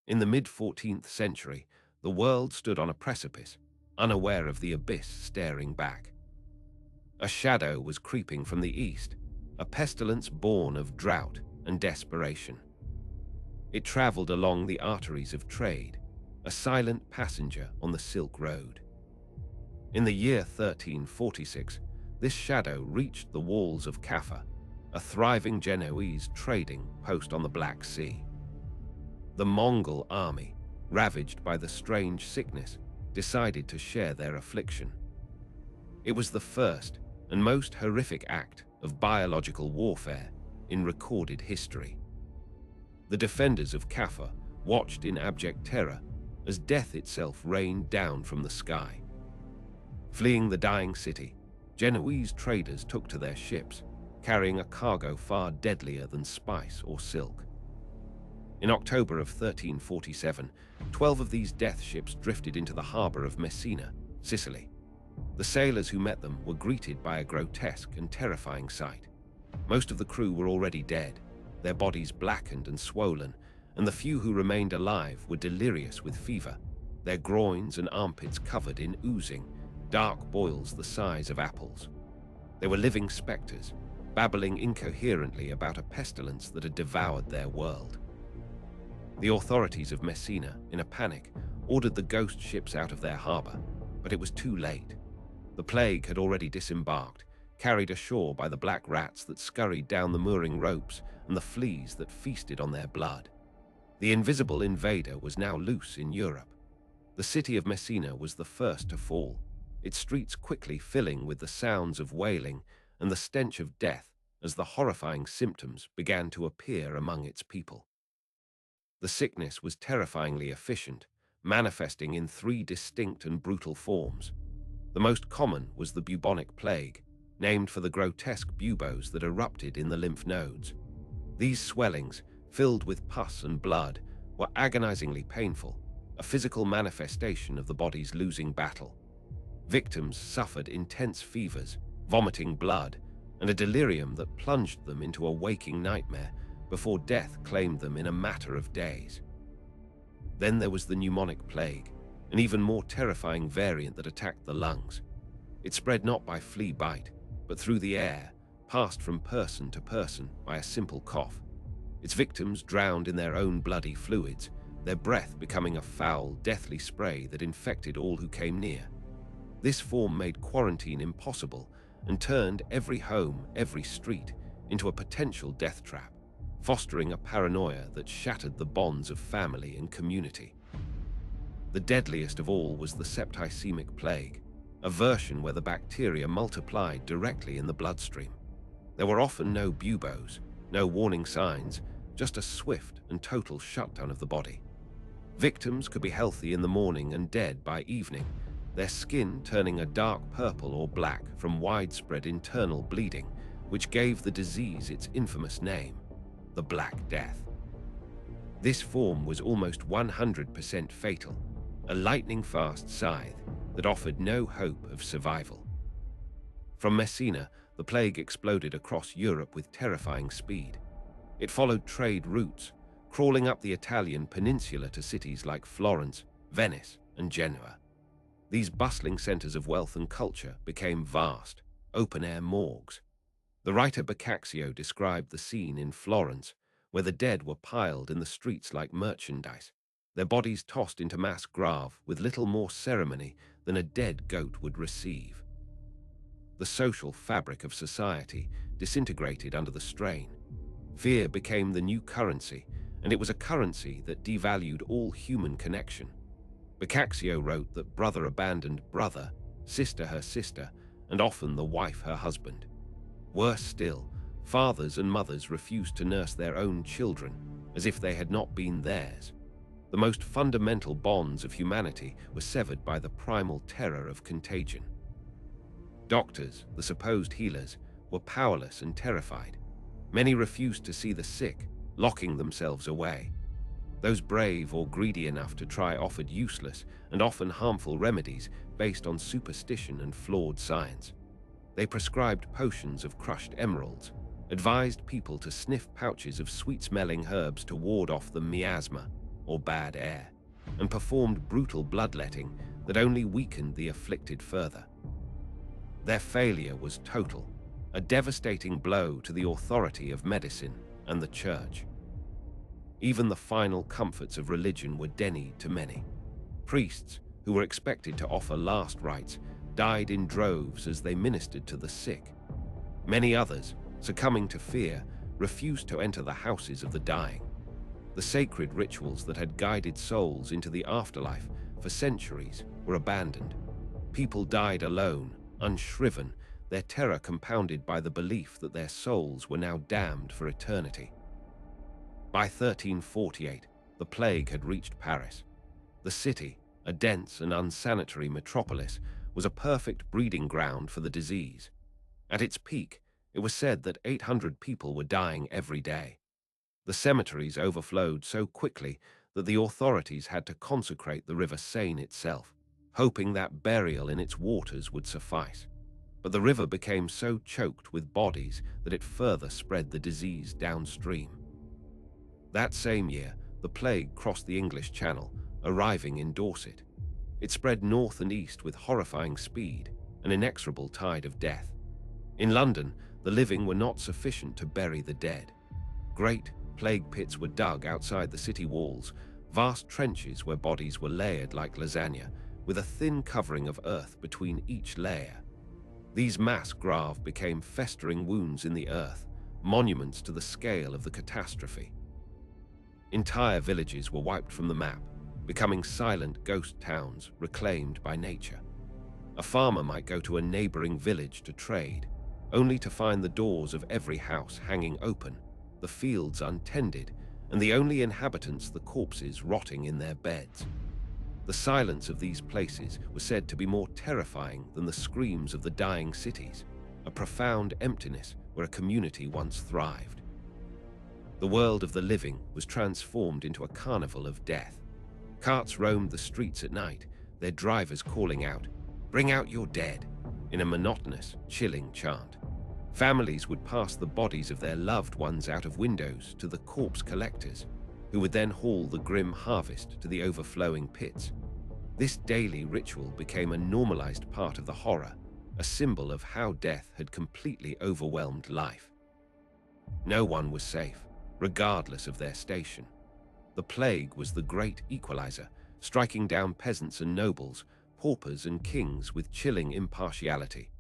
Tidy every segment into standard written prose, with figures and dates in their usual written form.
In the mid-14th century, the world stood on a precipice, unaware of the abyss staring back. A shadow was creeping from the east, a pestilence born of drought and desperation. It traveled along the arteries of trade, a silent passenger on the Silk Road. In the year 1346, this shadow reached the walls of Caffa, a thriving Genoese trading post on the Black Sea. The Mongol army, ravaged by the strange sickness, decided to share their affliction. It was the first and most horrific act of biological warfare in recorded history. The defenders of Caffa watched in abject terror as death itself rained down from the sky. Fleeing the dying city, Genoese traders took to their ships, carrying a cargo far deadlier than spice or silk. In October of 1347, 12 of these death ships drifted into the harbor of Messina, Sicily. The sailors who met them were greeted by a grotesque and terrifying sight. Most of the crew were already dead, their bodies blackened and swollen, and the few who remained alive were delirious with fever, their groins and armpits covered in oozing, dark boils the size of apples. They were living specters, babbling incoherently about a pestilence that had devoured their world. The authorities of Messina, in a panic, ordered the ghost ships out of their harbor, but it was too late. The plague had already disembarked, carried ashore by the black rats that scurried down the mooring ropes and the fleas that feasted on their blood. The invisible invader was now loose in Europe. The city of Messina was the first to fall, its streets quickly filling with the sounds of wailing and the stench of death as the horrifying symptoms began to appear among its people. The sickness was terrifyingly efficient, manifesting in 3 distinct and brutal forms. The most common was the bubonic plague, named for the grotesque buboes that erupted in the lymph nodes. These swellings, filled with pus and blood, were agonizingly painful, a physical manifestation of the body's losing battle. Victims suffered intense fevers, vomiting blood, and a delirium that plunged them into a waking nightmare before death claimed them in a matter of days. Then there was the pneumonic plague, an even more terrifying variant that attacked the lungs. It spread not by flea bite, but through the air, passed from person to person by a simple cough. Its victims drowned in their own bloody fluids, their breath becoming a foul, deathly spray that infected all who came near. This form made quarantine impossible and turned every home, every street, into a potential death trap, fostering a paranoia that shattered the bonds of family and community. The deadliest of all was the septicemic plague, a version where the bacteria multiplied directly in the bloodstream. There were often no buboes, no warning signs, just a swift and total shutdown of the body. Victims could be healthy in the morning and dead by evening, their skin turning a dark purple or black from widespread internal bleeding, which gave the disease its infamous name, the Black Death. This form was almost 100% fatal, a lightning-fast scythe that offered no hope of survival. From Messina, the plague exploded across Europe with terrifying speed. It followed trade routes, crawling up the Italian peninsula to cities like Florence, Venice, and Genoa. These bustling centers of wealth and culture became vast, open-air morgues. The writer Boccaccio described the scene in Florence, where the dead were piled in the streets like merchandise, their bodies tossed into mass grave with little more ceremony than a dead goat would receive. The social fabric of society disintegrated under the strain. Fear became the new currency, and it was a currency that devalued all human connection. Boccaccio wrote that brother abandoned brother, sister her sister, and often the wife her husband. Worse still, fathers and mothers refused to nurse their own children, as if they had not been theirs. The most fundamental bonds of humanity were severed by the primal terror of contagion. Doctors, the supposed healers, were powerless and terrified. Many refused to see the sick, locking themselves away. Those brave or greedy enough to try offered useless and often harmful remedies based on superstition and flawed science. They prescribed potions of crushed emeralds, advised people to sniff pouches of sweet-smelling herbs to ward off the miasma, or bad air, and performed brutal bloodletting that only weakened the afflicted further. Their failure was total, a devastating blow to the authority of medicine and the church. Even the final comforts of religion were denied to many. Priests, who were expected to offer last rites, died in droves as they ministered to the sick. Many others, succumbing to fear, refused to enter the houses of the dying. The sacred rituals that had guided souls into the afterlife for centuries were abandoned. People died alone, unshriven, their terror compounded by the belief that their souls were now damned for eternity. By 1348, the plague had reached Paris. The city, a dense and unsanitary metropolis, was a perfect breeding ground for the disease. At its peak, it was said that 800 people were dying every day. The cemeteries overflowed so quickly that the authorities had to consecrate the river Seine itself, hoping that burial in its waters would suffice. But the river became so choked with bodies that it further spread the disease downstream. That same year, the plague crossed the English Channel, arriving in Dorset. It spread north and east with horrifying speed, an inexorable tide of death. In London, the living were not sufficient to bury the dead. Great plague pits were dug outside the city walls, vast trenches where bodies were layered like lasagna, with a thin covering of earth between each layer. These mass graves became festering wounds in the earth, monuments to the scale of the catastrophe. Entire villages were wiped from the map, becoming silent ghost towns reclaimed by nature. A farmer might go to a neighboring village to trade, only to find the doors of every house hanging open, the fields untended, and the only inhabitants the corpses rotting in their beds. The silence of these places was said to be more terrifying than the screams of the dying cities, a profound emptiness where a community once thrived. The world of the living was transformed into a carnival of death. Carts roamed the streets at night, their drivers calling out, "Bring out your dead," in a monotonous, chilling chant. Families would pass the bodies of their loved ones out of windows to the corpse collectors, who would then haul the grim harvest to the overflowing pits. This daily ritual became a normalized part of the horror, a symbol of how death had completely overwhelmed life. No one was safe, regardless of their station. The plague was the great equalizer, striking down peasants and nobles, paupers and kings with chilling impartiality.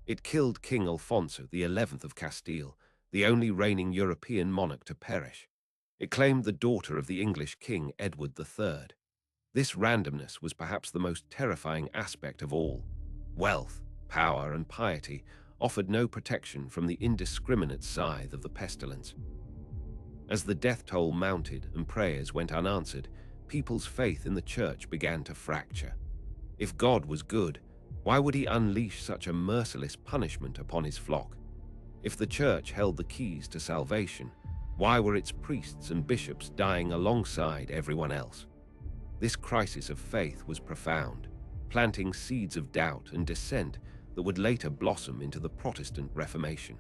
It killed King Alfonso XI of Castile, the only reigning European monarch to perish. It claimed the daughter of the English King Edward III. This randomness was perhaps the most terrifying aspect of all. Wealth, power, and piety offered no protection from the indiscriminate scythe of the pestilence. As the death toll mounted and prayers went unanswered, people's faith in the church began to fracture. If God was good, why would he unleash such a merciless punishment upon his flock? If the church held the keys to salvation, why were its priests and bishops dying alongside everyone else? This crisis of faith was profound, planting seeds of doubt and dissent that would later blossom into the Protestant Reformation.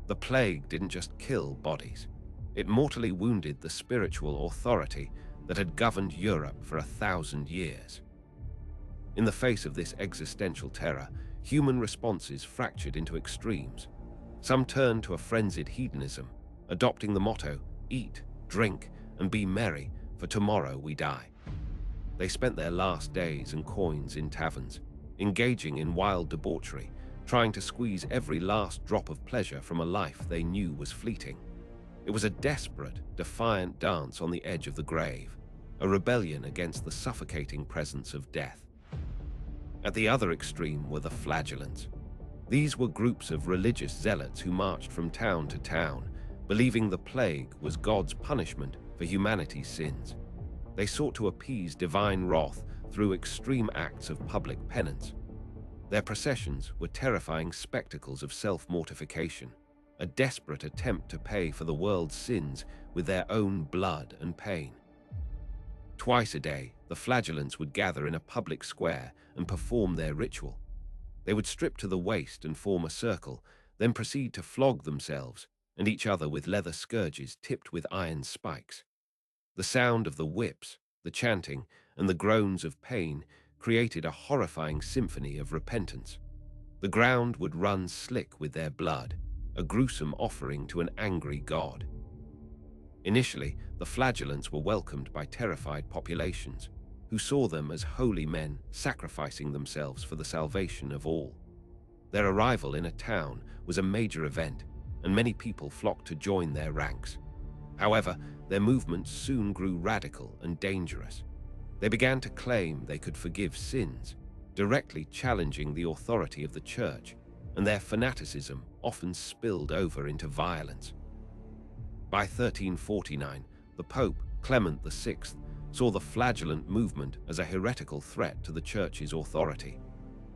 The plague didn't just kill bodies. It mortally wounded the spiritual authority that had governed Europe for 1,000 years. In the face of this existential terror, human responses fractured into extremes. Some turned to a frenzied hedonism, adopting the motto, "Eat, drink, and be merry, for tomorrow we die." They spent their last days and coins in taverns, engaging in wild debauchery, trying to squeeze every last drop of pleasure from a life they knew was fleeting. It was a desperate, defiant dance on the edge of the grave, a rebellion against the suffocating presence of death. At the other extreme were the Flagellants. These were groups of religious zealots who marched from town to town, believing the plague was God's punishment for humanity's sins. They sought to appease divine wrath through extreme acts of public penance. Their processions were terrifying spectacles of self-mortification, a desperate attempt to pay for the world's sins with their own blood and pain. Twice a day, the Flagellants would gather in a public square and perform their ritual. They would strip to the waist and form a circle, then proceed to flog themselves and each other with leather scourges tipped with iron spikes. The sound of the whips, the chanting, and the groans of pain created a horrifying symphony of repentance. The ground would run slick with their blood, a gruesome offering to an angry god. Initially, the flagellants were welcomed by terrified populations, who saw them as holy men sacrificing themselves for the salvation of all. Their arrival in a town was a major event, and many people flocked to join their ranks. However, their movements soon grew radical and dangerous. They began to claim they could forgive sins, directly challenging the authority of the church, and their fanaticism often spilled over into violence. By 1349, the Pope, Clement VI, saw the flagellant movement as a heretical threat to the church's authority.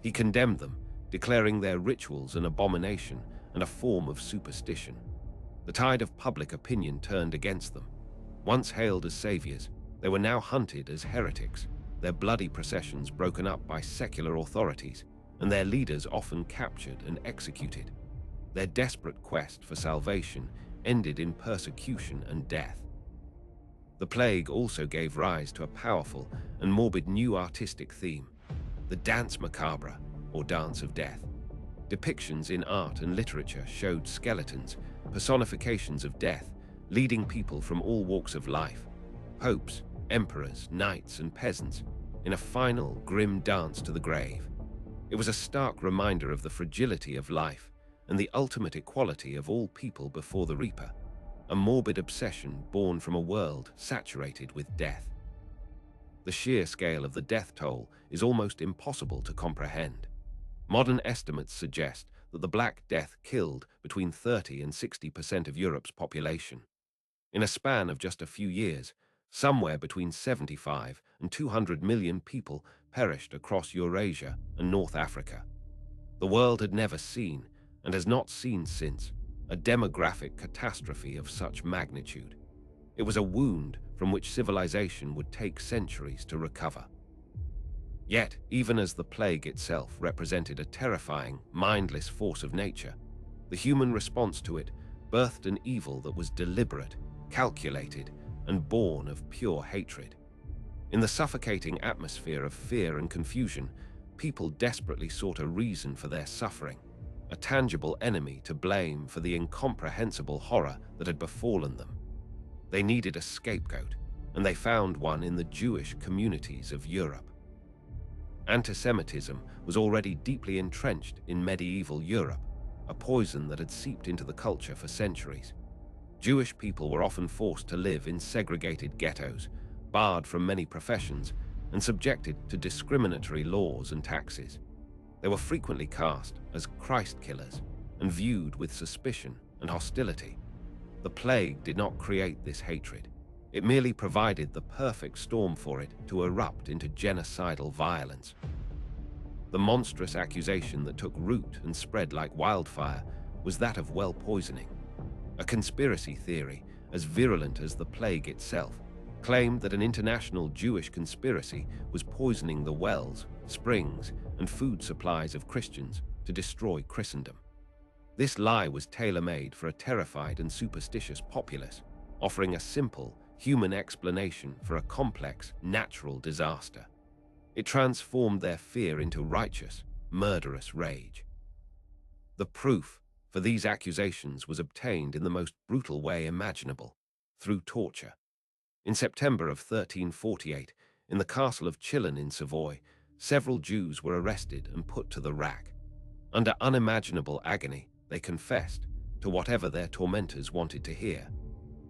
He condemned them, declaring their rituals an abomination and a form of superstition. The tide of public opinion turned against them. Once hailed as saviors, they were now hunted as heretics, their bloody processions broken up by secular authorities, and their leaders often captured and executed. Their desperate quest for salvation ended in persecution and death. The plague also gave rise to a powerful and morbid new artistic theme, the danse macabre, or dance of death. Depictions in art and literature showed skeletons, personifications of death, leading people from all walks of life, popes, emperors, knights, and peasants, in a final, grim dance to the grave. It was a stark reminder of the fragility of life and the ultimate equality of all people before the Reaper, a morbid obsession born from a world saturated with death. The sheer scale of the death toll is almost impossible to comprehend. Modern estimates suggest that the Black Death killed between 30 and 60% of Europe's population. In a span of just a few years, somewhere between 75 and 200 million people perished across Eurasia and North Africa. The world had never seen, and has not seen since, a demographic catastrophe of such magnitude. It was a wound from which civilization would take centuries to recover. Yet, even as the plague itself represented a terrifying, mindless force of nature, the human response to it birthed an evil that was deliberate, calculated, and born of pure hatred. In the suffocating atmosphere of fear and confusion, people desperately sought a reason for their suffering, a tangible enemy to blame for the incomprehensible horror that had befallen them. They needed a scapegoat, and they found one in the Jewish communities of Europe. Antisemitism was already deeply entrenched in medieval Europe, a poison that had seeped into the culture for centuries. Jewish people were often forced to live in segregated ghettos, barred from many professions, and subjected to discriminatory laws and taxes. They were frequently cast as Christ killers and viewed with suspicion and hostility. The plague did not create this hatred. It merely provided the perfect storm for it to erupt into genocidal violence. The monstrous accusation that took root and spread like wildfire was that of well poisoning. A conspiracy theory, as virulent as the plague itself, claimed that an international Jewish conspiracy was poisoning the wells, springs, and food supplies of Christians to destroy Christendom. This lie was tailor-made for a terrified and superstitious populace, offering a simple, human explanation for a complex, natural disaster. It transformed their fear into righteous, murderous rage. The proof for these accusations was obtained in the most brutal way imaginable, through torture. In September of 1348, in the castle of Chillon in Savoy, several Jews were arrested and put to the rack. Under unimaginable agony, they confessed to whatever their tormentors wanted to hear.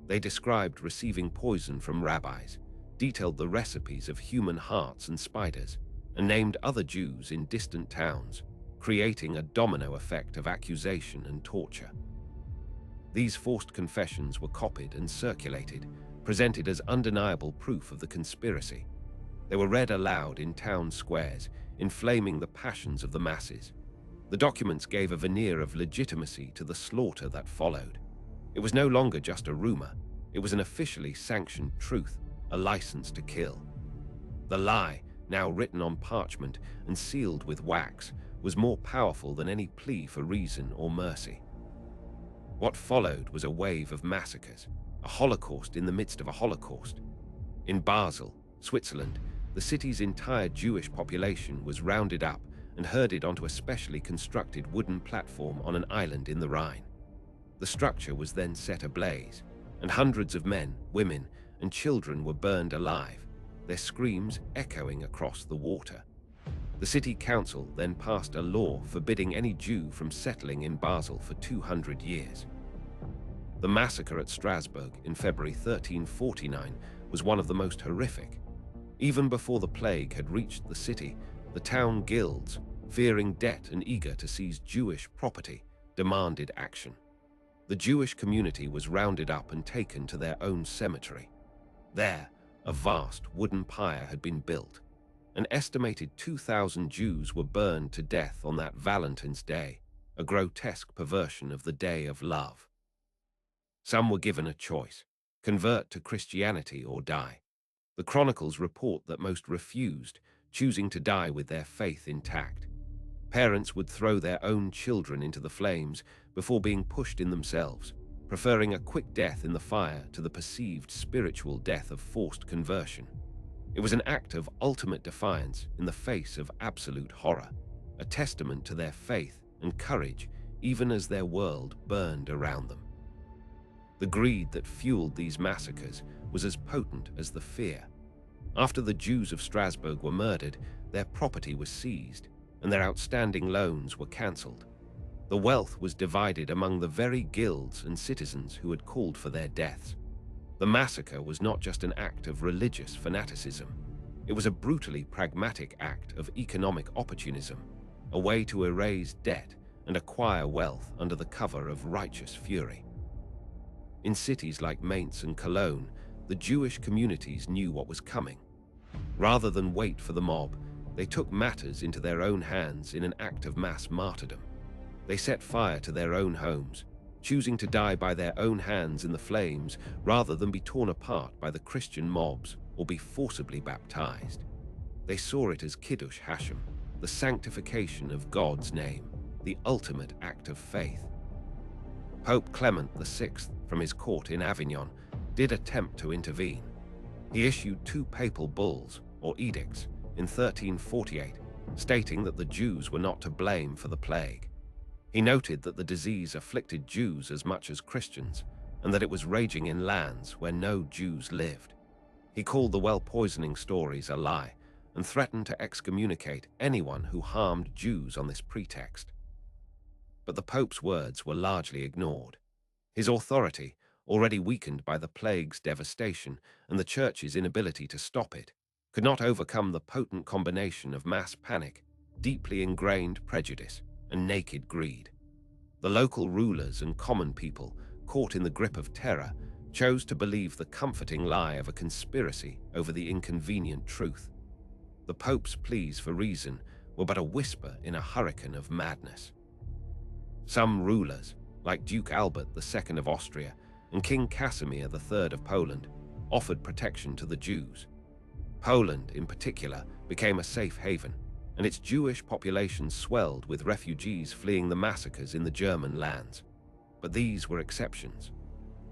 They described receiving poison from rabbis, detailed the recipes of human hearts and spiders, and named other Jews in distant towns, creating a domino effect of accusation and torture. These forced confessions were copied and circulated, presented as undeniable proof of the conspiracy. They were read aloud in town squares, inflaming the passions of the masses. The documents gave a veneer of legitimacy to the slaughter that followed. It was no longer just a rumor. It was an officially sanctioned truth, a license to kill. The lie, now written on parchment and sealed with wax, was more powerful than any plea for reason or mercy. What followed was a wave of massacres, a holocaust in the midst of a holocaust. In Basel, Switzerland, the city's entire Jewish population was rounded up and herded onto a specially constructed wooden platform on an island in the Rhine. The structure was then set ablaze, and hundreds of men, women, and children were burned alive, their screams echoing across the water. The city council then passed a law forbidding any Jew from settling in Basel for 200 years. The massacre at Strasbourg in February 1349 was one of the most horrific. Even before the plague had reached the city, the town guilds, fearing debt and eager to seize Jewish property, demanded action. The Jewish community was rounded up and taken to their own cemetery. There, a vast wooden pyre had been built. An estimated 2,000 Jews were burned to death on that Valentine's Day, a grotesque perversion of the Day of Love. Some were given a choice: convert to Christianity or die. The chronicles report that most refused, choosing to die with their faith intact. Parents would throw their own children into the flames before being pushed in themselves, preferring a quick death in the fire to the perceived spiritual death of forced conversion. It was an act of ultimate defiance in the face of absolute horror, a testament to their faith and courage even as their world burned around them. The greed that fueled these massacres was as potent as the fear. After the Jews of Strasbourg were murdered, their property was seized, and their outstanding loans were cancelled. The wealth was divided among the very guilds and citizens who had called for their deaths. The massacre was not just an act of religious fanaticism. It was a brutally pragmatic act of economic opportunism, a way to erase debt and acquire wealth under the cover of righteous fury. In cities like Mainz and Cologne, the Jewish communities knew what was coming. Rather than wait for the mob, they took matters into their own hands in an act of mass martyrdom. They set fire to their own homes, choosing to die by their own hands in the flames rather than be torn apart by the Christian mobs or be forcibly baptized. They saw it as Kiddush Hashem, the sanctification of God's name, the ultimate act of faith. Pope Clement VI, from his court in Avignon, did attempt to intervene. He issued 2 papal bulls, or edicts, in 1348, stating that the Jews were not to blame for the plague. He noted that the disease afflicted Jews as much as Christians, and that it was raging in lands where no Jews lived. He called the well-poisoning stories a lie, and threatened to excommunicate anyone who harmed Jews on this pretext. But the Pope's words were largely ignored. His authority, already weakened by the plague's devastation and the Church's inability to stop it, could not overcome the potent combination of mass panic, deeply ingrained prejudice, and naked greed. The local rulers and common people, caught in the grip of terror, chose to believe the comforting lie of a conspiracy over the inconvenient truth. The Pope's pleas for reason were but a whisper in a hurricane of madness. Some rulers, like Duke Albert II of Austria and King Casimir III of Poland, offered protection to the Jews. Poland, in particular, became a safe haven, and its Jewish population swelled with refugees fleeing the massacres in the German lands. But these were exceptions.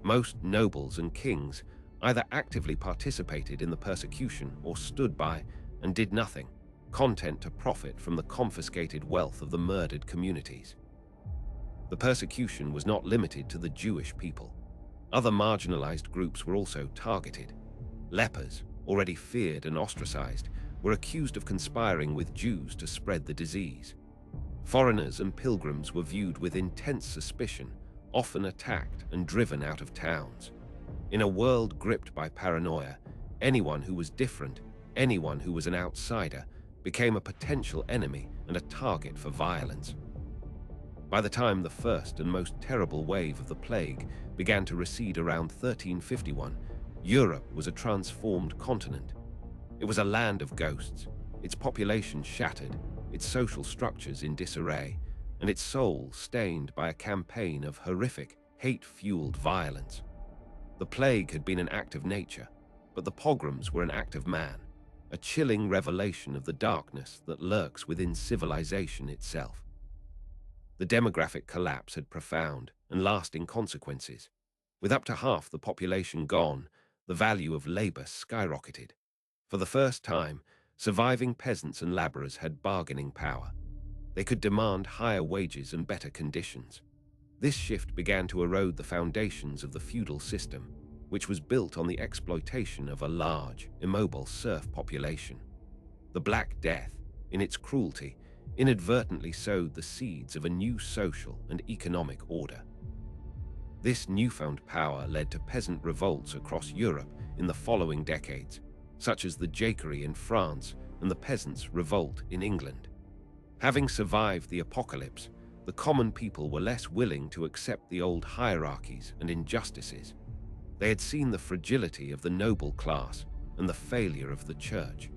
Most nobles and kings either actively participated in the persecution or stood by and did nothing, content to profit from the confiscated wealth of the murdered communities. The persecution was not limited to the Jewish people. Other marginalized groups were also targeted. Lepers, already feared and ostracized, were accused of conspiring with Jews to spread the disease. Foreigners and pilgrims were viewed with intense suspicion, often attacked and driven out of towns. In a world gripped by paranoia, anyone who was different, anyone who was an outsider, became a potential enemy and a target for violence. By the time the first and most terrible wave of the plague began to recede around 1351, Europe was a transformed continent. It was a land of ghosts, its population shattered, its social structures in disarray, and its soul stained by a campaign of horrific, hate-fueled violence. The plague had been an act of nature, but the pogroms were an act of man, a chilling revelation of the darkness that lurks within civilization itself. The demographic collapse had profound and lasting consequences. With up to half the population gone, the value of labor skyrocketed. For the first time, surviving peasants and laborers had bargaining power. They could demand higher wages and better conditions. This shift began to erode the foundations of the feudal system, which was built on the exploitation of a large, immobile serf population. The Black Death, in its cruelty, inadvertently sowed the seeds of a new social and economic order. This newfound power led to peasant revolts across Europe in the following decades, such as the Jacquerie in France and the Peasants' Revolt in England. Having survived the apocalypse, the common people were less willing to accept the old hierarchies and injustices. They had seen the fragility of the noble class and the failure of the church.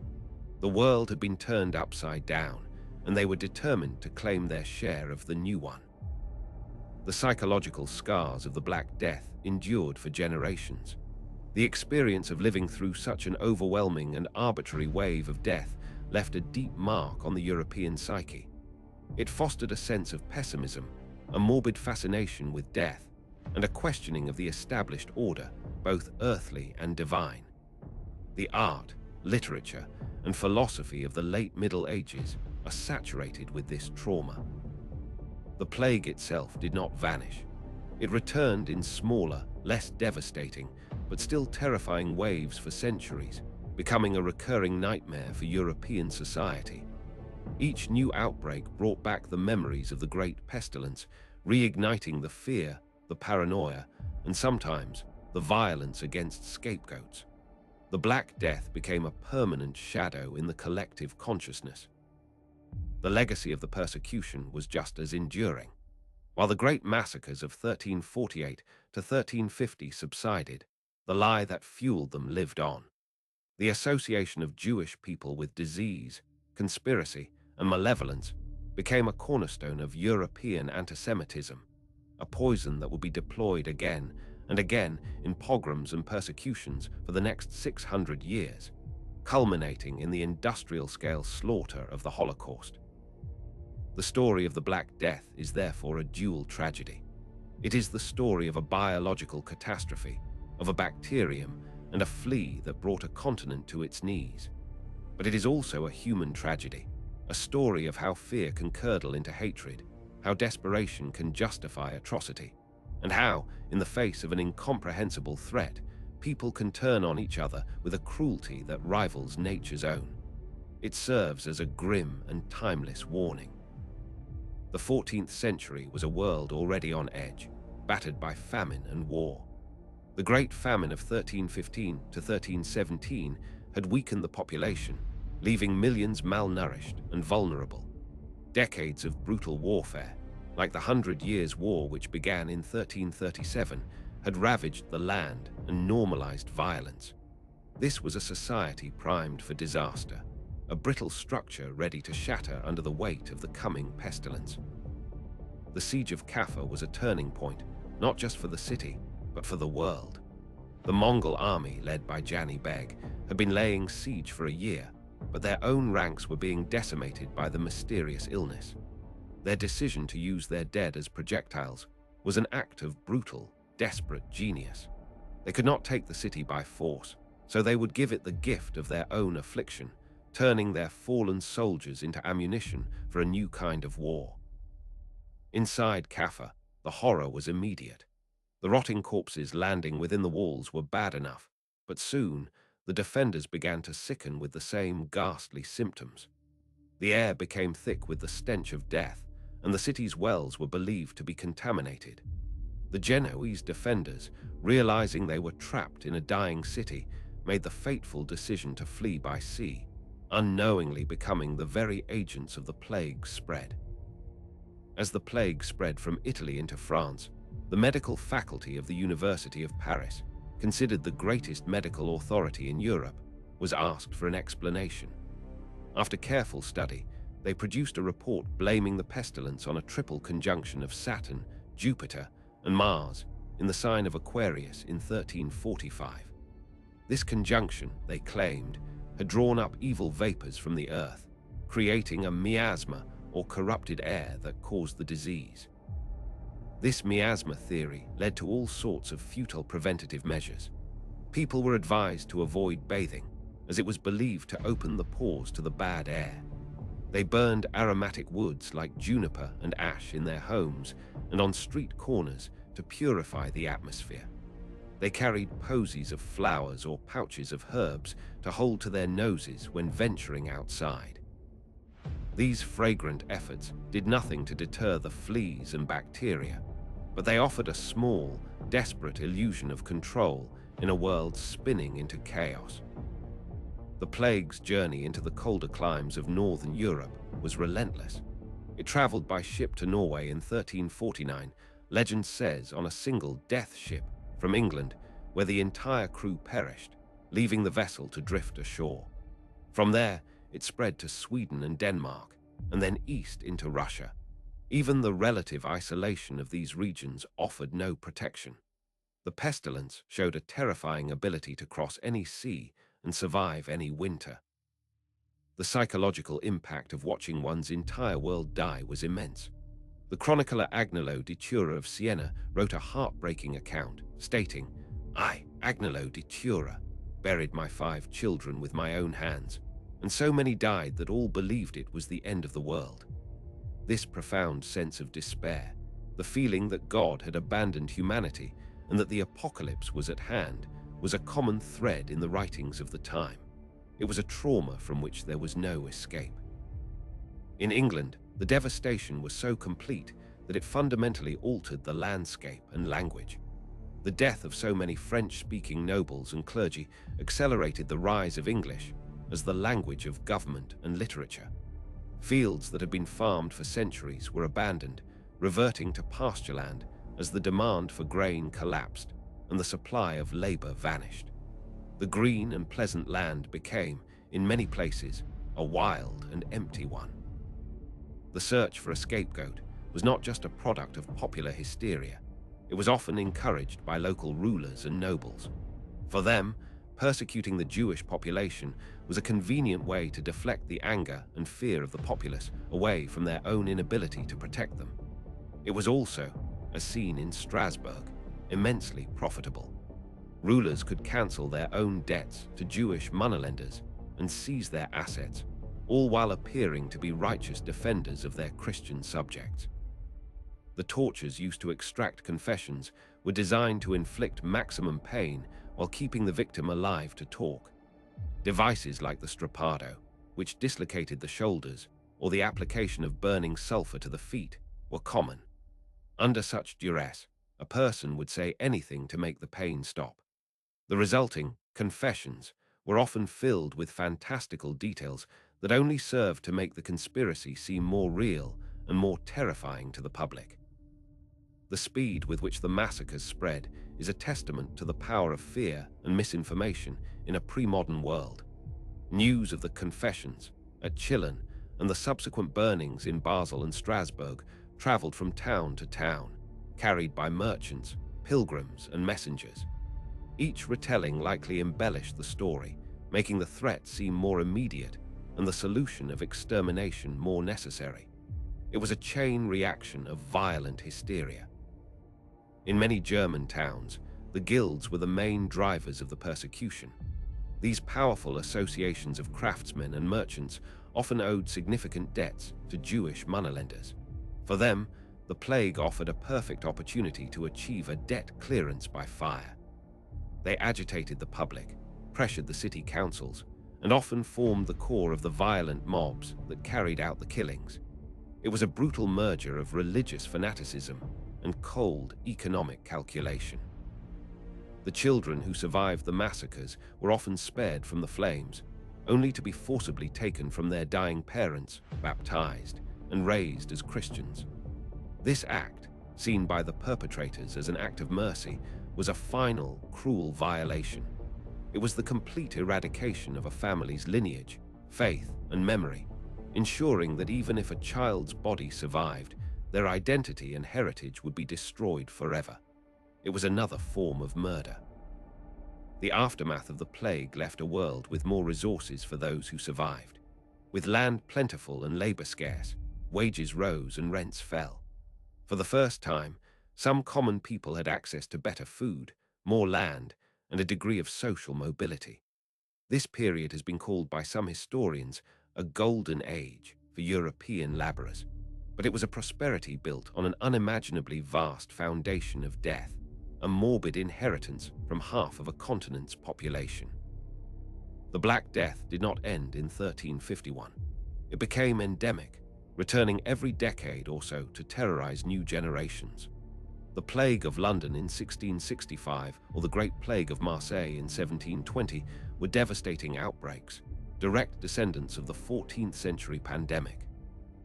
The world had been turned upside down, and they were determined to claim their share of the new one. The psychological scars of the Black Death endured for generations. The experience of living through such an overwhelming and arbitrary wave of death left a deep mark on the European psyche. It fostered a sense of pessimism, a morbid fascination with death, and a questioning of the established order, both earthly and divine. The art, literature, and philosophy of the late Middle Ages are saturated with this trauma. The plague itself did not vanish. It returned in smaller, less devastating, but still terrifying waves for centuries, becoming a recurring nightmare for European society. Each new outbreak brought back the memories of the Great Pestilence, reigniting the fear, the paranoia, and sometimes the violence against scapegoats. The Black Death became a permanent shadow in the collective consciousness. The legacy of the persecution was just as enduring. While the great massacres of 1348 to 1350 subsided, the lie that fueled them lived on. The association of Jewish people with disease, conspiracy, and malevolence became a cornerstone of European antisemitism, a poison that would be deployed again and again in pogroms and persecutions for the next 600 years, culminating in the industrial-scale slaughter of the Holocaust. The story of the Black Death is therefore a dual tragedy. It is the story of a biological catastrophe, of a bacterium and a flea that brought a continent to its knees. But it is also a human tragedy, a story of how fear can curdle into hatred, how desperation can justify atrocity, and how, in the face of an incomprehensible threat, people can turn on each other with a cruelty that rivals nature's own. It serves as a grim and timeless warning. The 14th century was a world already on edge, battered by famine and war. The Great Famine of 1315 to 1317 had weakened the population, leaving millions malnourished and vulnerable. Decades of brutal warfare, like the 100 Years' War which began in 1337, had ravaged the land and normalized violence. This was a society primed for disaster, a brittle structure ready to shatter under the weight of the coming pestilence. The siege of Caffa was a turning point, not just for the city, but for the world. The Mongol army, led by Jani Beg, had been laying siege for a year, but their own ranks were being decimated by the mysterious illness. Their decision to use their dead as projectiles was an act of brutal, desperate genius. They could not take the city by force, so they would give it the gift of their own affliction, turning their fallen soldiers into ammunition for a new kind of war. Inside Caffa, the horror was immediate. The rotting corpses landing within the walls were bad enough, but soon the defenders began to sicken with the same ghastly symptoms. The air became thick with the stench of death, and the city's wells were believed to be contaminated. The Genoese defenders, realizing they were trapped in a dying city, made the fateful decision to flee by sea, unknowingly becoming the very agents of the plague spread. As the plague spread from Italy into France, the medical faculty of the University of Paris, considered the greatest medical authority in Europe, was asked for an explanation. After careful study, they produced a report blaming the pestilence on a triple conjunction of Saturn, Jupiter, and Mars in the sign of Aquarius in 1345. This conjunction, they claimed, had drawn up evil vapors from the earth, creating a miasma or corrupted air that caused the disease. This miasma theory led to all sorts of futile preventative measures. People were advised to avoid bathing, as it was believed to open the pores to the bad air. They burned aromatic woods like juniper and ash in their homes and on street corners to purify the atmosphere. They carried posies of flowers or pouches of herbs to hold to their noses when venturing outside. These fragrant efforts did nothing to deter the fleas and bacteria, but they offered a small, desperate illusion of control in a world spinning into chaos. The plague's journey into the colder climes of northern Europe was relentless. It traveled by ship to Norway in 1349, legend says on a single death ship from England, where the entire crew perished, leaving the vessel to drift ashore. From there, it spread to Sweden and Denmark, and then east into Russia. Even the relative isolation of these regions offered no protection. The pestilence showed a terrifying ability to cross any sea and survive any winter. The psychological impact of watching one's entire world die was immense. The chronicler Agnolo di Tura of Siena wrote a heartbreaking account, stating, "I, Agnolo di Tura, buried my 5 children with my own hands, and so many died that all believed it was the end of the world." This profound sense of despair, the feeling that God had abandoned humanity and that the apocalypse was at hand, was a common thread in the writings of the time. It was a trauma from which there was no escape. In England, the devastation was so complete that it fundamentally altered the landscape and language. The death of so many French-speaking nobles and clergy accelerated the rise of English as the language of government and literature. Fields that had been farmed for centuries were abandoned, reverting to pastureland as the demand for grain collapsed and the supply of labor vanished. The green and pleasant land became, in many places, a wild and empty one. The search for a scapegoat was not just a product of popular hysteria. It was often encouraged by local rulers and nobles. For them, persecuting the Jewish population was a convenient way to deflect the anger and fear of the populace away from their own inability to protect them. It was also, as seen in Strasbourg, immensely profitable. Rulers could cancel their own debts to Jewish moneylenders and seize their assets, all while appearing to be righteous defenders of their Christian subjects. The tortures used to extract confessions were designed to inflict maximum pain while keeping the victim alive to talk. Devices like the strappado, which dislocated the shoulders, or the application of burning sulfur to the feet, were common. Under such duress, a person would say anything to make the pain stop. The resulting confessions were often filled with fantastical details that only served to make the conspiracy seem more real and more terrifying to the public. The speed with which the massacres spread is a testament to the power of fear and misinformation in a pre-modern world. News of the confessions at Chillon and the subsequent burnings in Basel and Strasbourg traveled from town to town, carried by merchants, pilgrims, and messengers. Each retelling likely embellished the story, making the threat seem more immediate and the solution of extermination more necessary. It was a chain reaction of violent hysteria. In many German towns, the guilds were the main drivers of the persecution. These powerful associations of craftsmen and merchants often owed significant debts to Jewish moneylenders. For them, the plague offered a perfect opportunity to achieve a debt clearance by fire. They agitated the public, pressured the city councils, and often formed the core of the violent mobs that carried out the killings. It was a brutal merger of religious fanaticism and cold economic calculation. The children who survived the massacres were often spared from the flames, only to be forcibly taken from their dying parents, baptized, and raised as Christians. This act, seen by the perpetrators as an act of mercy, was a final, cruel violation. It was the complete eradication of a family's lineage, faith, and memory, ensuring that even if a child's body survived, their identity and heritage would be destroyed forever. It was another form of murder. The aftermath of the plague left a world with more resources for those who survived. With land plentiful and labor scarce, wages rose and rents fell. For the first time, some common people had access to better food, more land, and a degree of social mobility. This period has been called by some historians a golden age for European laborers, but it was a prosperity built on an unimaginably vast foundation of death, a morbid inheritance from half of a continent's population. The Black Death did not end in 1351. It became endemic, returning every decade or so to terrorize new generations. The Plague of London in 1665 or the Great Plague of Marseille in 1720 were devastating outbreaks, direct descendants of the 14th century pandemic.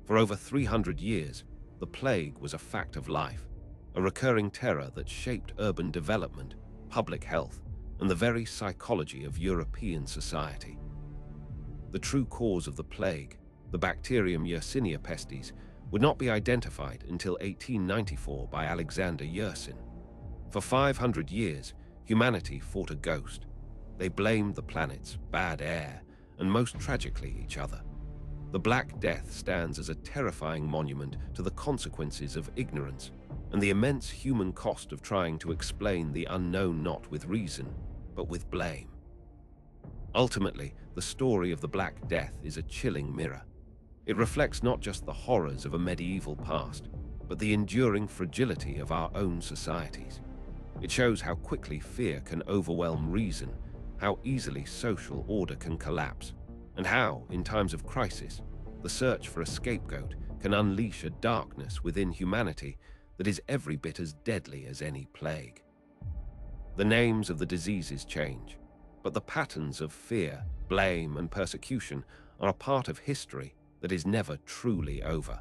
For over 300 years, the plague was a fact of life, a recurring terror that shaped urban development, public health, and the very psychology of European society. The true cause of the plague, the bacterium Yersinia pestis, would not be identified until 1894 by Alexander Yersin. For 500 years, humanity fought a ghost. They blamed the planet's bad air, and most tragically, each other. The Black Death stands as a terrifying monument to the consequences of ignorance and the immense human cost of trying to explain the unknown not with reason, but with blame. Ultimately, the story of the Black Death is a chilling mirror. It reflects not just the horrors of a medieval past, but the enduring fragility of our own societies. It shows how quickly fear can overwhelm reason, how easily social order can collapse, and how, in times of crisis, the search for a scapegoat can unleash a darkness within humanity that is every bit as deadly as any plague. The names of the diseases change, but the patterns of fear, blame, and persecution are a part of history that is never truly over.